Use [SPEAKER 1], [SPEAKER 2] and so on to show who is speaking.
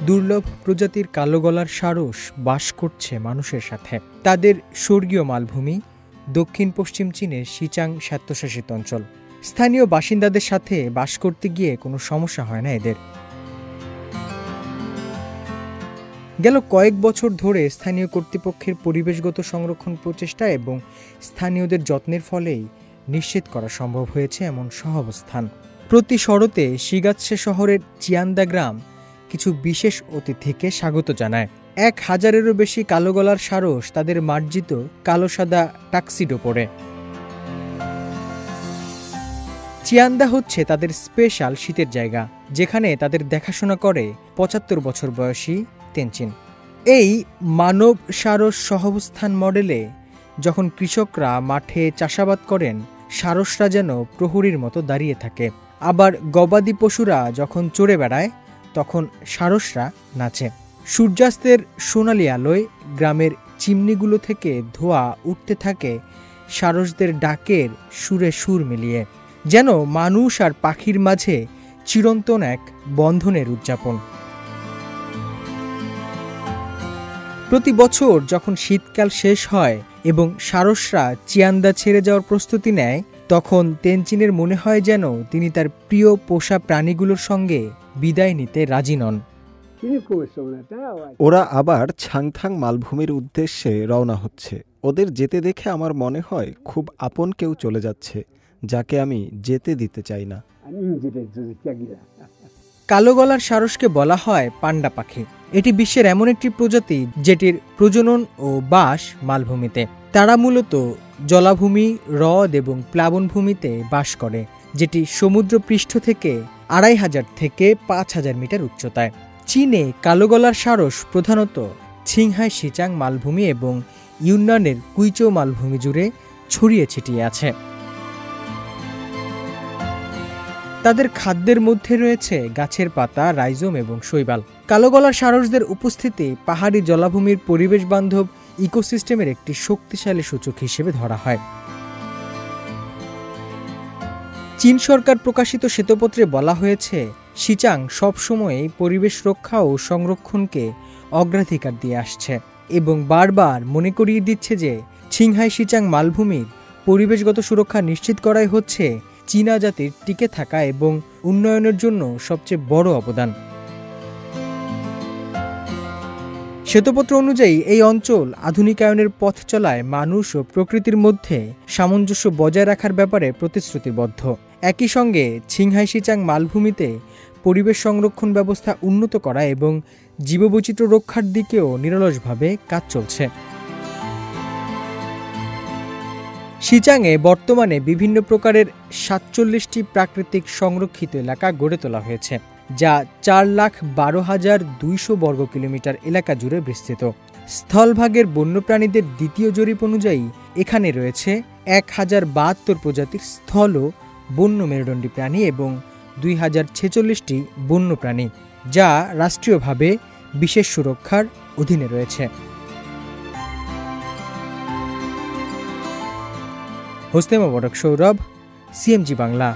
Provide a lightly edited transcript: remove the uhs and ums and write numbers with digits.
[SPEAKER 1] দুর্লভ প্রজাতির কালো গলার সারস বাস করছে মানুষের সাথে। তাদের স্বর্গীয় মালভূমি দক্ষিণ পশ্চিম চীনের সিচাং স্বায়ত্তশাসিত অঞ্চল। স্থানীয় বাসিন্দাদের সাথে বাস করতে গিয়ে কোনো সমস্যা হয় না এদের। গেল কয়েক বছর ধরে স্থানীয় কর্তৃপক্ষের পরিবেশগত সংরক্ষণ প্রচেষ্টা এবং স্থানীয়দের যত্নের ফলেই নিশ্চিত করা সম্ভব হয়েছে এমন সহাবস্থান। প্রতি শরতে শিগাৎসে শহরের চিয়ান্দা গ্রাম কিছু বিশেষ অতিথিকে স্বাগত জানায়। 1000-এরও বেশি কালো গলার সারস তাদের মার্জিত কালো সাদা টাক্সিডো পরে। চিয়ান্দা হচ্ছে তাদের স্পেশাল শীতের জায়গা, যেখানে তাদের দেখাশোনা করে 75 বছর বয়সী তেনচিন। এই মানব সারস সহাবস্থান মডেলে যখন কৃষকরা মাঠে চাষাবাদ করেন, সারসরা যেন প্রহরীর মতো দাঁড়িয়ে থাকে। আবার গবাদি পশুরা যখন চড়ে বেড়ায়, তখন সারসরা নাচে। সূর্যাস্তের সোনালি আলোয় গ্রামের চিমনিগুলো থেকে ধোঁয়া উঠতে থাকে সারসদের ডাকের সুরে সুর মিলিয়ে, যেন মানুষ আর পাখির মাঝে চিরন্তন এক বন্ধনের উদযাপন। প্রতি বছর যখন শীতকাল শেষ হয় এবং সারসরা চিয়ান্দা ছেড়ে যাওয়ার প্রস্তুতি নেয়, তখন তেনচিনের মনে হয় যেন তিনি তার প্রিয় পোষা প্রাণীগুলোর সঙ্গে বিদায় নিতে রাজি নন।
[SPEAKER 2] ওরা আবার ছাংথাং মালভূমির উদ্দেশ্যে রওনা হচ্ছে। ওদের যেতে দেখে আমার মনে হয় খুব আপন কেউ চলে যাচ্ছে, যাকে আমি যেতে দিতে চাই না।
[SPEAKER 1] কালো গলার সারসকে বলা হয় পান্ডা পাখি। এটি বিশ্বের এমন একটি প্রজাতি যেটির প্রজনন ও বাস মালভূমিতে। তারা মূলত জলাভূমি, হ্রদ এবং প্লাবনভূমিতে বাস করে, যেটি সমুদ্র পৃষ্ঠ থেকে 2500 থেকে 5000 মিটার উচ্চতায়। চীনে কালো গলার সারস প্রধানত ছিংহাই সিচাং মালভূমি এবং ইউন্নানের কুইচৌ মালভূমি জুড়ে ছড়িয়ে ছিটিয়ে আছে। তাদের খাদ্যের মধ্যে রয়েছে গাছের পাতা, রাইজোম এবং শৈবাল। কালো গলার সারসদের উপস্থিতি পাহাড়ি জলাভূমির পরিবেশ বান্ধব ইকোসিস্টেমের একটি শক্তিশালী সূচক হিসেবে ধরা হয়। চীন সরকার প্রকাশিত শ্বেতপত্রে বলা হয়েছে, সিচাং সবসময়ই পরিবেশ রক্ষা ও সংরক্ষণকে অগ্রাধিকার দিয়ে আসছে এবং বারবার মনে করিয়ে দিচ্ছে যে ছিংহাই সিচাং মালভূমির পরিবেশগত সুরক্ষা নিশ্চিত করাই হচ্ছে চীনা জাতির টিকে থাকা এবং উন্নয়নের জন্য সবচেয়ে বড় অবদান। শ্বেতপত্র অনুযায়ী এই অঞ্চল আধুনিকায়নের পথ চলায় মানুষ ও প্রকৃতির মধ্যে সামঞ্জস্য বজায় রাখার ব্যাপারে প্রতিশ্রুতিবদ্ধ। একই সঙ্গে ছিংহাই সিচাং মালভূমিতে পরিবেশ সংরক্ষণ ব্যবস্থা উন্নত করা এবং জীববৈচিত্র্য রক্ষার দিকেও নিরলসভাবে কাজ চলছে। সিচাংয়ে বর্তমানে বিভিন্ন প্রকারের 47টি প্রাকৃতিক সংরক্ষিত এলাকা গড়ে তোলা হয়েছে, যা 4,12,200 বর্গ কিলোমিটার এলাকা জুড়ে বিস্তৃত। স্থলভাগের বন্যপ্রাণীদের দ্বিতীয় জরিপ অনুযায়ী এখানে রয়েছে 1072 প্রজাতির স্থল ও বন্য মেরুদণ্ডী প্রাণী এবং 2046টি বন্যপ্রাণী, যা রাষ্ট্রীয়ভাবে বিশেষ সুরক্ষার অধীনে রয়েছে। হোসনে মোবারক সৌরভ, সিএমজি বাংলা।